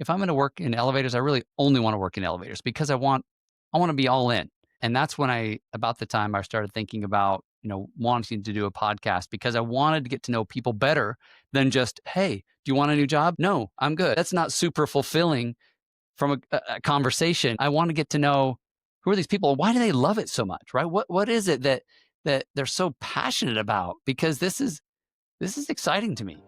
if I'm going to work in elevators, I really only want to work in elevators because I want to be all in. And that's when about the time I started thinking about, wanting to do a podcast because I wanted to get to know people better than just, hey, do you want a new job? No, I'm good. That's not super fulfilling from a conversation. I want to get to know who are these people? Why do they love it so much, right? What is it that they're so passionate about? Because this is exciting to me.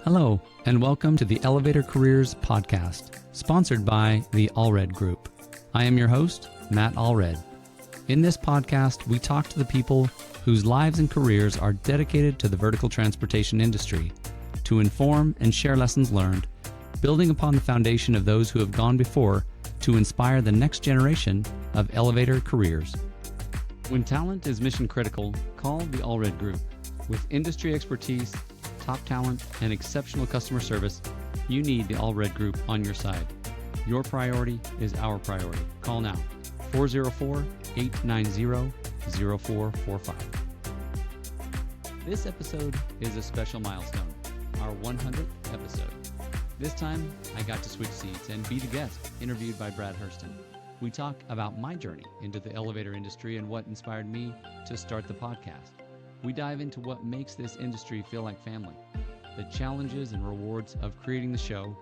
Hello, and welcome to the Elevator Careers Podcast, sponsored by the Allred Group. I am your host, Matt Allred. In this podcast, we talk to the people whose lives and careers are dedicated to the vertical transportation industry to inform and share lessons learned, building upon the foundation of those who have gone before to inspire the next generation of elevator careers. When talent is mission critical, call the Allred Group. With industry expertise, top talent, and exceptional customer service, you need the Allred Group on your side. Your priority is our priority. Call now, 404-890-0445. This episode is a special milestone, our 100th episode. This time, I got to switch seats and be the guest, interviewed by Brad Hoersten. We talk about my journey into the elevator industry and what inspired me to start the podcast. We dive into what makes this industry feel like family, the challenges and rewards of creating the show,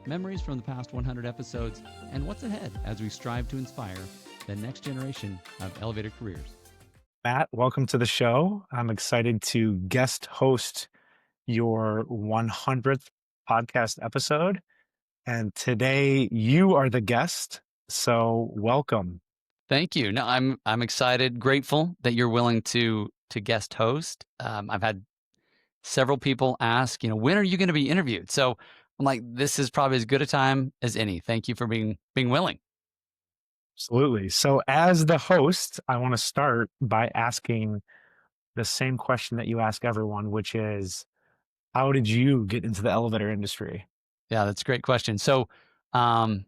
memories from the past 100 episodes, and what's ahead as we strive to inspire the next generation of elevator careers. Matt, welcome to the show. I'm excited to guest host your 100th podcast episode. And today you are the guest, so welcome. Thank you. No, I'm excited, grateful that you're willing to guest host. I've had several people ask, when are you going to be interviewed? So I'm like, this is probably as good a time as any. Thank you for being willing. Absolutely. So as the host, I want to start by asking the same question that you ask everyone, which is, how did you get into the elevator industry? Yeah, that's a great question. So, 20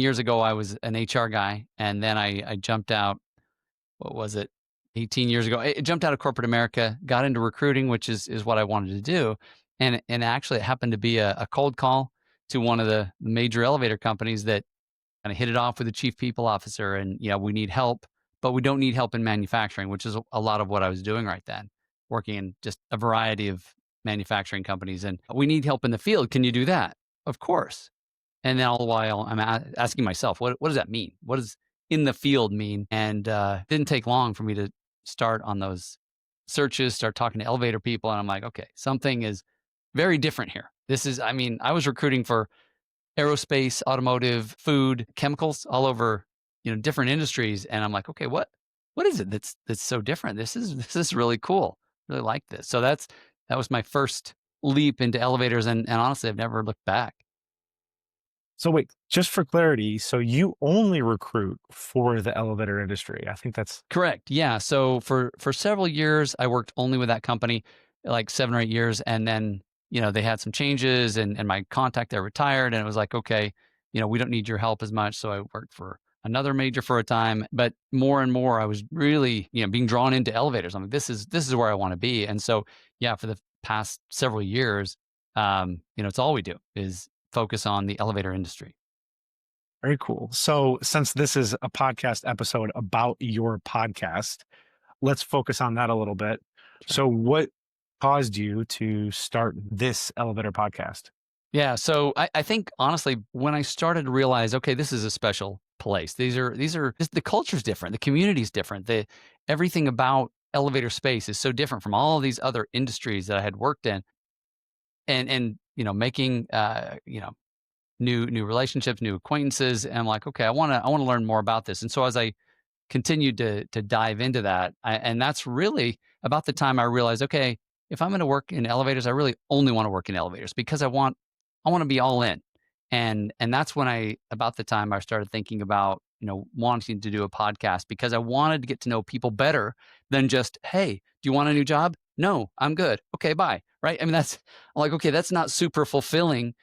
years ago, I was an HR guy, and then I jumped out. What was it? 18 years ago, I jumped out of corporate America, got into recruiting, which is what I wanted to do. And actually it happened to be a cold call to one of the major elevator companies that kind of hit it off with the chief people officer. And we need help, but we don't need help in manufacturing, which is a lot of what I was doing right then, working in just a variety of manufacturing companies. And we need help in the field. Can you do that? Of course. And then all the while I'm asking myself, what does that mean? What does in the field mean? And it didn't take long for me to start on those searches, start talking to elevator people. And I'm like, okay, something is very different here. I was recruiting for aerospace, automotive, food, chemicals, all over, different industries. And I'm like, okay, what is it that's so different? This is really cool. Really like this. So that was my first leap into elevators. And honestly, I've never looked back. So wait, just for clarity, so you only recruit for the elevator industry. I think that's correct. Yeah. So for several years, I worked only with that company, like 7 or 8 years. And then, they had some changes and my contact there retired. And it was like, okay, we don't need your help as much. So I worked for another major for a time, but more and more I was really, being drawn into elevators. I'm like, this is where I want to be. And so, yeah, for the past several years, it's all we do is focus on the elevator industry. very cool. So since this is a podcast episode about your podcast, let's focus on that a little bit. Sure. So what caused you to start this elevator podcast? Yeah. So I think honestly, when I started to realize, okay, this is a special place. These are the culture's different. The community's different. Everything about elevator space is so different from all of these other industries that I had worked in. And making new relationships, new acquaintances, and I'm like, okay, I want to learn more about this. And so as I continued to dive into that, and that's really about the time I realized, okay, if I'm going to work in elevators, I really only want to work in elevators because I want to be all in. And that's when about the time I started thinking about wanting to do a podcast because I wanted to get to know people better than just, hey, do you want a new job? No, I'm good. Okay, bye. Right? I'm like, okay, that's not super fulfilling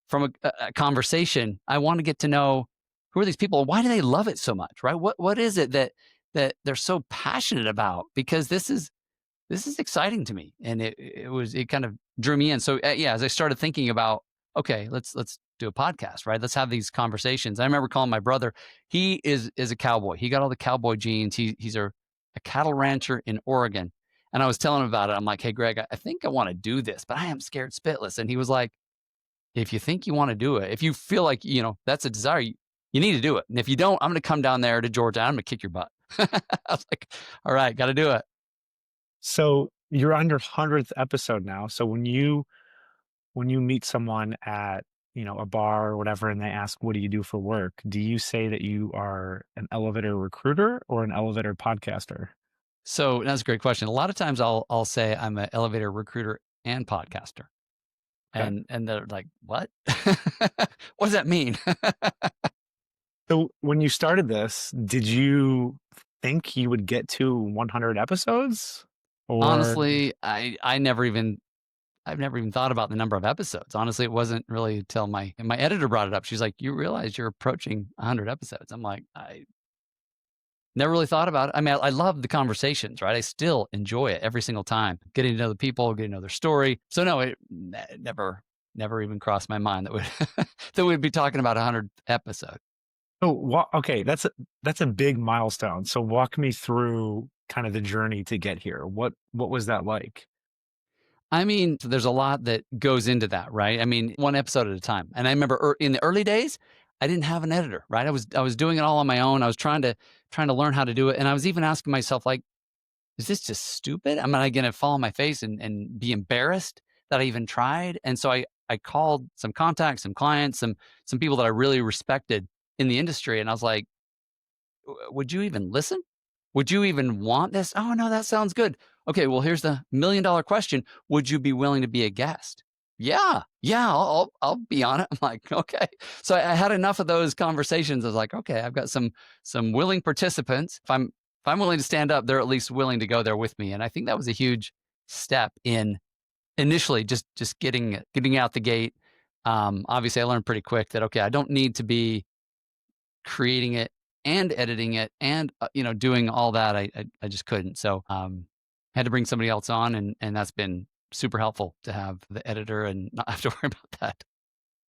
from a conversation. I want to get to know who are these people? Why do they love it so much? Right? What is it that they're so passionate about? Because this is exciting to me, and it kind of drew me in. So yeah, as I started thinking about, okay, let's do a podcast, right? Let's have these conversations. I remember calling my brother. He is a cowboy. He got all the cowboy genes. He's a cattle rancher in Oregon. And I was telling him about it. I'm like, hey, Greg, I think I want to do this, but I am scared spitless. And he was like, if you think you want to do it, if you feel like, that's a desire, you need to do it. And if you don't, I'm going to come down there to Georgia. I'm going to kick your butt. I was like, all right, got to do it. So you're on your 100th episode now. So when you meet someone at, a bar or whatever, and they ask, what do you do for work? Do you say that you are an elevator recruiter or an elevator podcaster? So that's a great question. A lot of times I'll say I'm an elevator recruiter and podcaster. Okay. And they're like, what? What does that mean? So when you started this, did you think you would get to 100 episodes? Or Honestly, I've never even thought about the number of episodes. Honestly, it wasn't really until my editor brought it up. She's like, "You realize you're approaching 100 episodes." I'm like, "I never really thought about it." I mean, I love the conversations, right? I still enjoy it every single time, getting to know the people, getting to know their story. So no, it never even crossed my mind that would that we'd be talking about 100 episodes. okay, that's a big milestone. So walk me through kind of the journey to get here. What was that like? I mean, there's a lot that goes into that, right? I mean, one episode at a time. And I remember in the early days, I didn't have an editor, right? I was doing it all on my own. I was trying to learn how to do it, and I was even asking myself, like, is this just stupid? Am I going to fall on my face and be embarrassed that I even tried? And so I called some contacts, some clients, some people that I really respected in the industry, and I was like, would you even listen? Would you even want this? Oh, no, that sounds good. Okay, well, here's the $1 million question. Would you be willing to be a guest? Yeah, yeah, I'll be on it. I'm like, okay. So I had enough of those conversations. I was like, okay, I've got some willing participants. If I'm willing to stand up, they're at least willing to go there with me. And I think that was a huge step in initially just getting out the gate. Obviously, I learned pretty quick that okay, I don't need to be creating it and editing it and doing all that. I just couldn't. So had to bring somebody else on, and that's been super helpful to have the editor and not have to worry about that.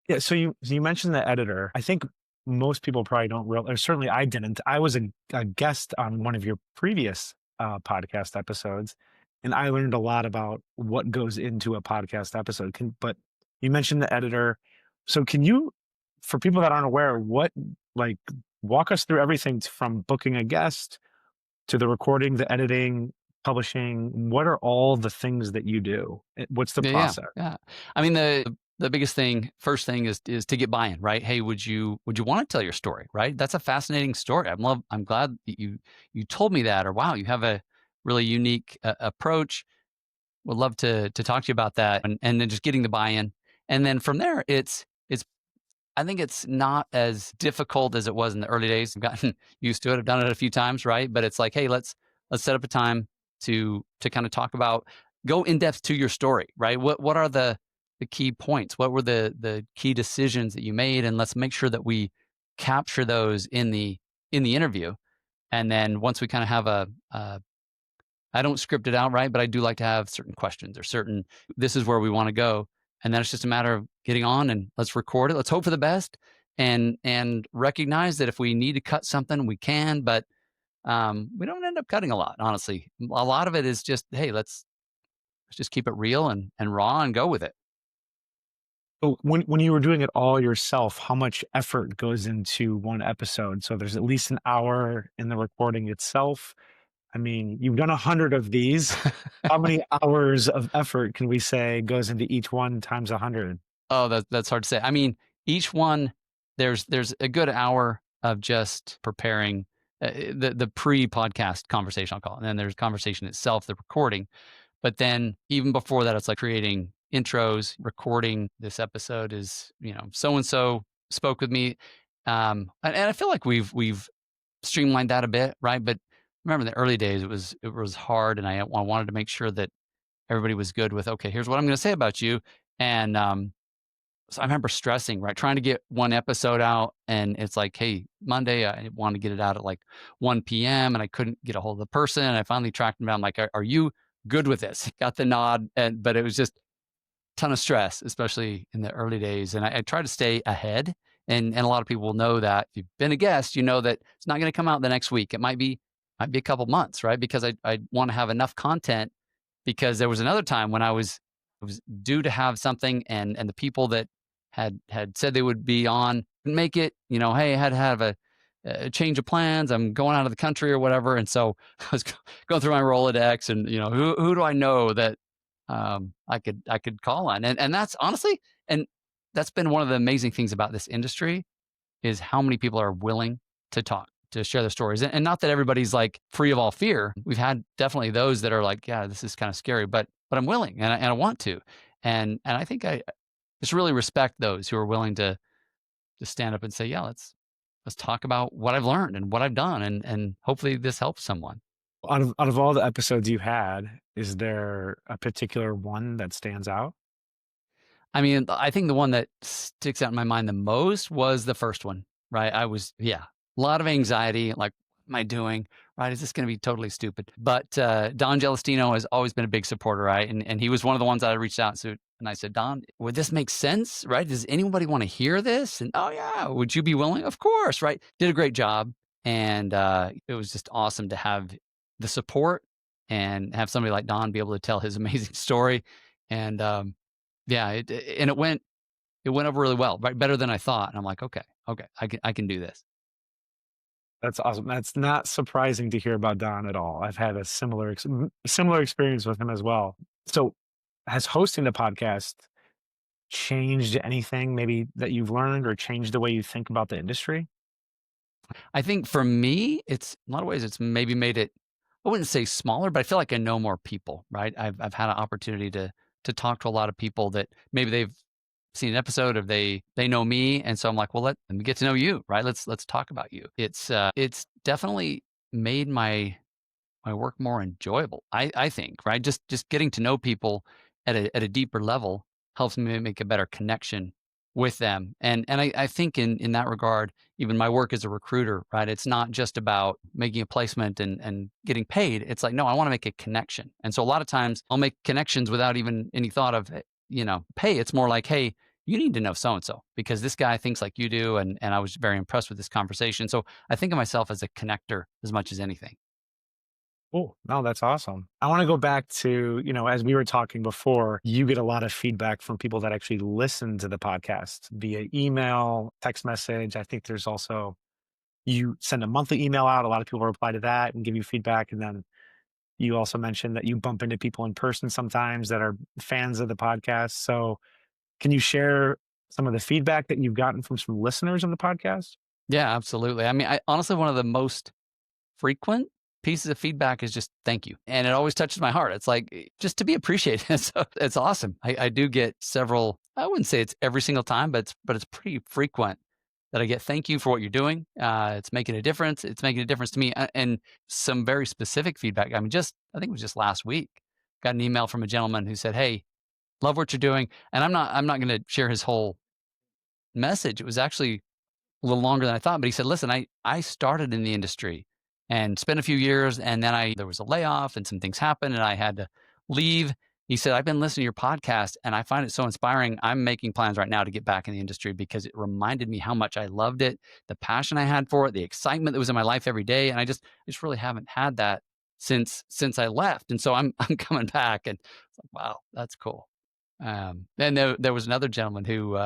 Yeah, so you mentioned the editor. I think most people probably don't realize, or certainly I didn't. I was a guest on one of your previous podcast episodes, and I learned a lot about what goes into a podcast episode. But you mentioned the editor. So can you, for people that aren't aware, like walk us through everything from booking a guest to the recording, the editing, publishing? What are all the things that you do? What's the Yeah, yeah, process? yeah. I mean, the biggest thing, first thing is to get buy-in, right? Hey, would you want to tell your story, right? That's a fascinating story. I'm glad that you told me that, or wow, you have a really unique approach. Would love to talk to you about that, and then just getting the buy-in, and then from there, it's I think it's not as difficult as it was in the early days. I've gotten used to it. I've done it a few times, right? But it's like, hey, let's set up a time to kind of talk about, go in depth to your story, right? What are the key points? What were the key decisions that you made? And let's make sure that we capture those in the interview. And then once we kind of have I don't script it out, right, but I do like to have certain questions or certain, this is where we want to go. And then it's just a matter of getting on and let's record it. Let's hope for the best and recognize that if we need to cut something, we can, but we don't end up cutting a lot, honestly. A lot of it is just, hey, let's just keep it real and raw and go with it. So when you were doing it all yourself, how much effort goes into one episode? So there's at least an hour in the recording itself. I mean, you've done 100 of these. How many hours of effort can we say goes into each one times 100? Oh, that's hard to say. I mean, each one, there's a good hour of just preparing the pre-podcast conversation, I'll call it. And then there's conversation itself, the recording. But then even before that, it's like creating intros, recording this episode is, so and so spoke with me. And I feel like we've streamlined that a bit, right? But remember in the early days, it was hard, and I wanted to make sure that everybody was good with, okay, here's what I'm going to say about you. And so I remember stressing, right, trying to get one episode out, and it's like, hey, Monday, I wanted to get it out at like 1 p.m. and I couldn't get a hold of the person. And I finally tracked them down. I'm like, are you good with this? Got the nod, but it was just ton of stress, especially in the early days. And I try to stay ahead. And a lot of people will know that if you've been a guest, you know that it's not going to come out the next week. It might be a couple months, right? Because I want to have enough content because there was another time when I was due to have something and the people that had said they would be on didn't make it. Hey, I had to have a change of plans. I'm going out of the country or whatever, and so I was going through my Rolodex, and who do I know that I could call on, and that's honestly, and that's been one of the amazing things about this industry is how many people are willing to talk, to share their stories. And not that everybody's like free of all fear. We've had definitely those that are like, yeah, this is kind of scary, but I'm willing and I want to. And I think I just really respect those who are willing to stand up and say, yeah, let's talk about what I've learned and what I've done and hopefully this helps someone. Out of all the episodes you had, is there a particular one that stands out? I mean, I think the one that sticks out in my mind the most was the first one, right? Yeah, a lot of anxiety. Like, what am I doing? Right? Is this going to be totally stupid? But Don Gelastino has always been a big supporter, right? And he was one of the ones that I reached out to. And I said, Don, would this make sense? Right? Does anybody want to hear this? And oh, yeah, would you be willing? Of course, right? Did a great job. And it was just awesome to have the support and have somebody like Don be able to tell his amazing story. And yeah, and it went over really well, right? Better than I thought. And I'm like, okay, okay, I can do this. That's awesome. That's not surprising to hear about Don at all. I've had a similar experience with him as well. So, has hosting the podcast changed anything maybe that you've learned or changed the way you think about the industry? I think for me, it's in a lot of ways, it's maybe made it, I wouldn't say smaller, but I feel like I know more people, right? I've had an opportunity to talk to a lot of people that maybe they've seen an episode of they know me. And so I'm like, well, let me get to know you, right? Let's talk about you. It's definitely made my work more enjoyable. I think, right? Just getting to know people at a deeper level helps me make a better connection with them. And I think in that regard, even my work as a recruiter, right? It's not just about making a placement and getting paid. It's like, no, I want to make a connection. And so a lot of times I'll make connections without even any thought of pay. It's more like, hey, you need to know so and so because this guy thinks like you do, and I was very impressed with this conversation. So I think of myself as a connector as much as anything. Oh, no, that's awesome. I want to go back to, as we were talking before, you get a lot of feedback from people that actually listen to the podcast via email, text message. I think there's also, you send a monthly email out. A lot of people reply to that and give you feedback. And then you also mentioned that you bump into people in person sometimes that are fans of the podcast. So can you share some of the feedback that you've gotten from some listeners of the podcast? Yeah, absolutely. I mean, I honestly, one of the most frequent pieces of feedback is just thank you. And it always touches my heart. It's like just to be appreciated. So it's awesome. I do get several, I wouldn't say it's every single time, but it's pretty frequent that I get thank you for what you're doing. It's making a difference. It's making a difference to me. And some very specific feedback. I mean, I think it was just last week, got an email from a gentleman who said, hey, love what you're doing. And I'm not going to share his whole message. It was actually a little longer than I thought, but he said, "Listen, I started in the industry and spent a few years, and then there was a layoff and some things happened, and I had to leave." He said, "I've been listening to your podcast, and I find it so inspiring. I'm making plans right now to get back in the industry because it reminded me how much I loved it, the passion I had for it, the excitement that was in my life every day, and I just really haven't had that since I left. And so I'm I'm coming back, and it's like, wow, that's cool." And there was another gentleman who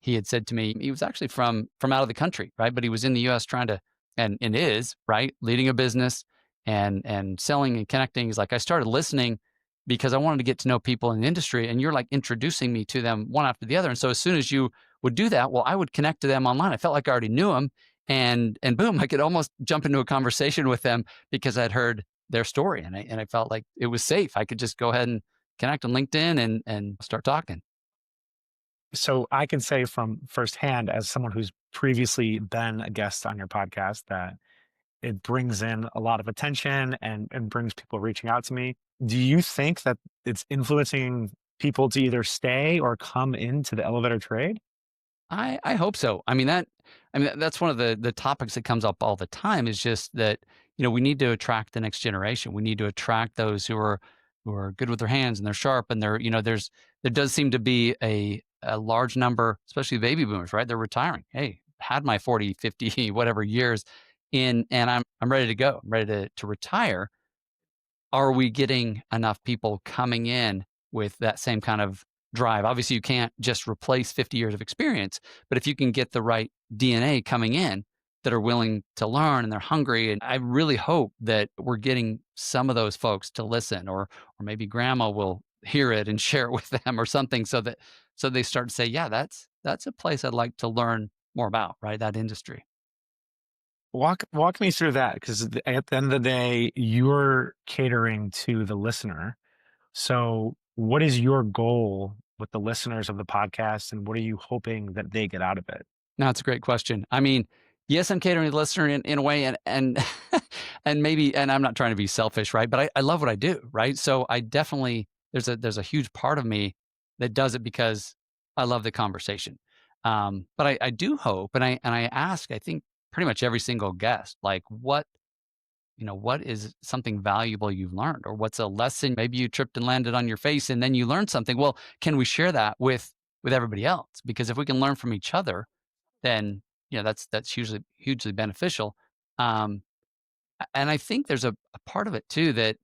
he had said to me he was actually from out of the country, right? But he was in the US trying to and is, right, leading a business and selling and connecting. He's like, I started listening because I wanted to get to know people in the industry and you're like introducing me to them one after the other. And so as soon as you would do that, well, I would connect to them online. I felt like I already knew them and boom, I could almost jump into a conversation with them because I'd heard their story and I felt like it was safe. I could just go ahead and connect on LinkedIn and start talking. So I can say from firsthand, as someone who's previously been a guest on your podcast, that it brings in a lot of attention and brings people reaching out to me. Do you think that it's influencing people to either stay or come into the elevator trade? I hope so. That's one of the topics that comes up all the time is just that, we need to attract the next generation. We need to attract those who are who are good with their hands and they're sharp and there does seem to be a large number, especially baby boomers, right? They're retiring. Hey, had my 40, 50, whatever years in, and I'm ready to go. I'm ready to retire. Are we getting enough people coming in with that same kind of drive? Obviously, you can't just replace 50 years of experience, but if you can get the right DNA coming in that are willing to learn and they're hungry, and I really hope that we're getting some of those folks to listen, or maybe grandma will hear it and share it with them or something, so they start to say, yeah, that's a place I'd like to learn more about, right? That industry. Walk me through that, because at the end of the day, you're catering to the listener. So, what is your goal with the listeners of the podcast, and what are you hoping that they get out of it? No, it's a great question. I mean, yes, I'm catering to the listener in a way, and and maybe, and I'm not trying to be selfish, right? But I love what I do, right? So I definitely there's a huge part of me that does it because I love the conversation. But I do hope, and I ask, I think pretty much every single guest, like, what is something valuable you've learned, or what's a lesson maybe you tripped and landed on your face, and then you learned something. Well, can we share that with everybody else? Because if we can learn from each other, then that's hugely beneficial. Um, and I think there's a part of it too that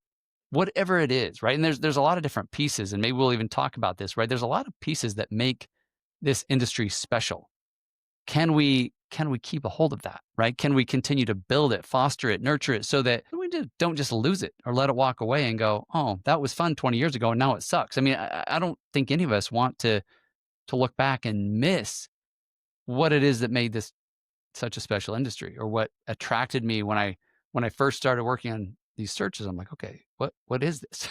whatever it is, right? And there's a lot of different pieces, and maybe we'll even talk about this, right? There's a lot of pieces that make this industry special. Can we keep a hold of that, right? Can we continue to build it, foster it, nurture it, so that we don't just lose it or let it walk away and go, oh, that was fun 20 years ago and now it sucks. I mean, I don't think any of us want to look back and miss what it is that made this such a special industry, or what attracted me when I first started working on these searches. I'm like, okay, what is this?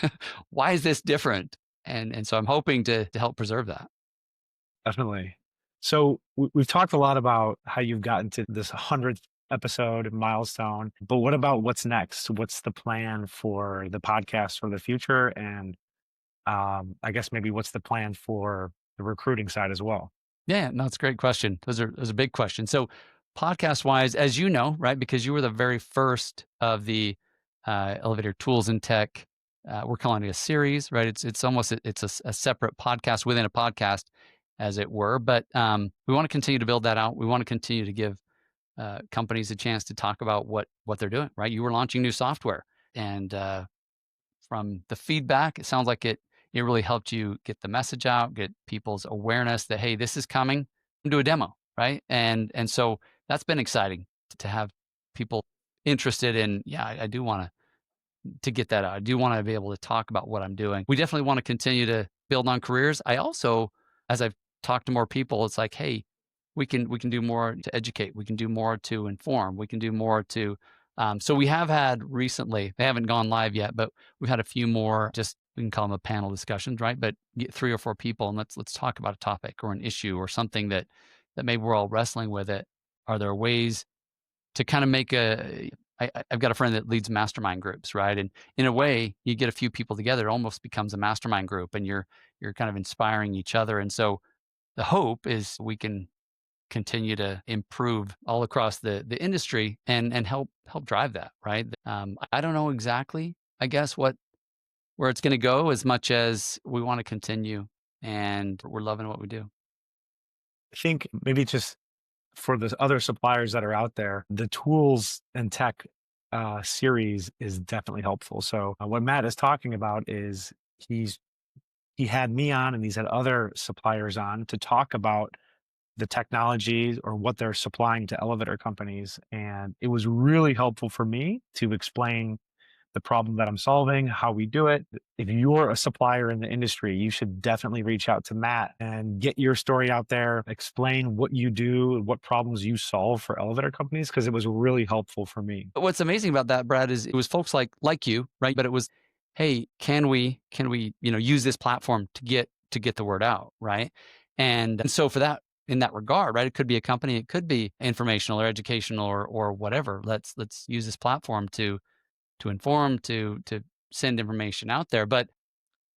Why is this different? And so I'm hoping to help preserve that. Definitely. So, we've talked a lot about how you've gotten to this 100th episode milestone, but what about what's next? What's the plan for the podcast for the future? And I guess maybe what's the plan for the recruiting side as well? Yeah, no, it's a great question. Those are big questions. So podcast wise, as you know, right, because you were the very first of the elevator tools and tech. We're calling it a series, right? It's almost a separate podcast within a podcast, as it were. But we want to continue to build that out. We want to continue to give companies a chance to talk about what they're doing. Right? You were launching new software, and from the feedback, it sounds like it really helped you get the message out, get people's awareness that, hey, this is coming. Do a demo, right? And so that's been exciting to have people interested in. Yeah, I do want to get that out. I do want to be able to talk about what I'm doing. We definitely want to continue to build on careers. I also, as I've talked to more people, it's like, hey, we can do more to educate. We can do more to inform. We can do more to. So we have had recently. They haven't gone live yet, but we've had a few more. Just we can call them a panel discussions, right? But get 3 or 4 people and let's talk about a topic or an issue or something that maybe we're all wrestling with it. Are there ways to kind of make I've got a friend that leads mastermind groups, right? And in a way, you get a few people together, it almost becomes a mastermind group, and you're kind of inspiring each other. And so the hope is we can continue to improve all across the industry and help drive that, right? I don't know exactly, I guess, where it's going to go, as much as we want to continue, and we're loving what we do. I think maybe just for the other suppliers that are out there, the tools and tech series is definitely helpful. So, what Matt is talking about is he's he had me on and he's had other suppliers on to talk about the technology or what they're supplying to elevator companies. And it was really helpful for me to explain the problem that I'm solving, how we do it. If you're a supplier in the industry, you should definitely reach out to Matt and get your story out there, explain what you do, what problems you solve for elevator companies, because it was really helpful for me. What's amazing about that, Brad, is it was folks like you, right? But it was, hey, can we use this platform to get the word out, right? And so for that, in that regard, right, it could be a company, it could be informational or educational or whatever. Let's use this platform to inform, to send information out there. But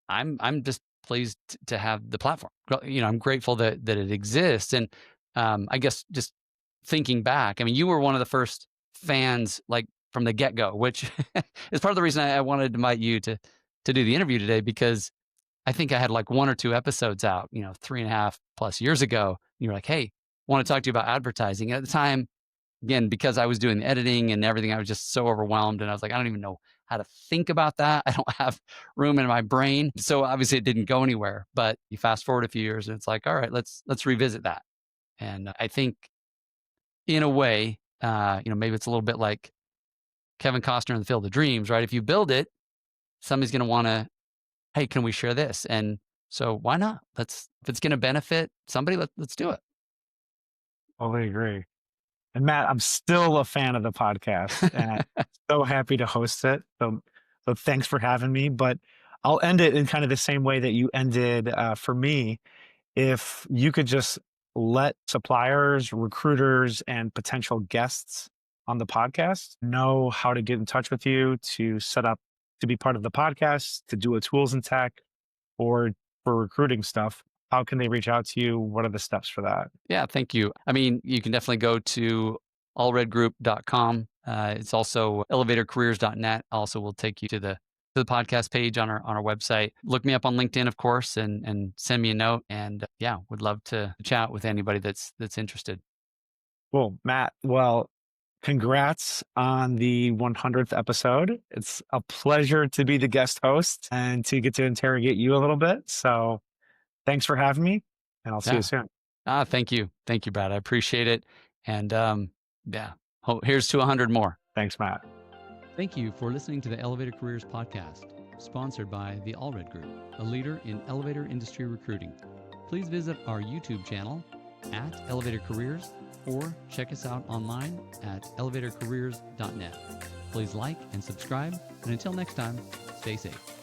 I'm just pleased to have the platform. I'm grateful that it exists. And I guess just thinking back, I mean, you were one of the first fans, like from the get go, which is part of the reason I wanted to invite you to do the interview today because I think I had like 1 or 2 episodes out, 3.5 plus years ago. And you're like, "Hey, want to talk to you about advertising." At the time, again, because I was doing the editing and everything, I was just so overwhelmed, and I was like, "I don't even know how to think about that. I don't have room in my brain." So obviously it didn't go anywhere, but you fast forward a few years and it's like, "All right, let's revisit that." And I think in a way, maybe it's a little bit like Kevin Costner in the Field of Dreams, right? If you build it, somebody's going to want to, "Hey, can we share this?" And so why not? If it's going to benefit somebody, let's do it. Totally agree. And Matt, I'm still a fan of the podcast and so happy to host it. So thanks for having me. But I'll end it in kind of the same way that you ended for me. If you could just let suppliers, recruiters, and potential guests on the podcast know how to get in touch with you to set up to be part of the podcast, to do a tools and tech, or for recruiting stuff, how can they reach out to you? What are the steps for that? Yeah, thank you. I mean, you can definitely go to allredgroup.com. It's also elevatorcareers.net. Also will take you to the podcast page on our website. Look me up on LinkedIn, of course, and send me a note. And yeah, would love to chat with anybody that's interested. Cool, Matt. Well, congrats on the 100th episode. It's a pleasure to be the guest host and to get to interrogate you a little bit. So thanks for having me, and I'll see you Yeah. soon. Thank you. Thank you, Brad. I appreciate it. And yeah, here's to 100 more. Thanks, Matt. Thank you for listening to the Elevator Careers podcast, sponsored by the Allred Group, a leader in elevator industry recruiting. Please visit our YouTube channel at Elevator Careers or check us out online at elevatorcareers.net. Please like and subscribe, and until next time, stay safe.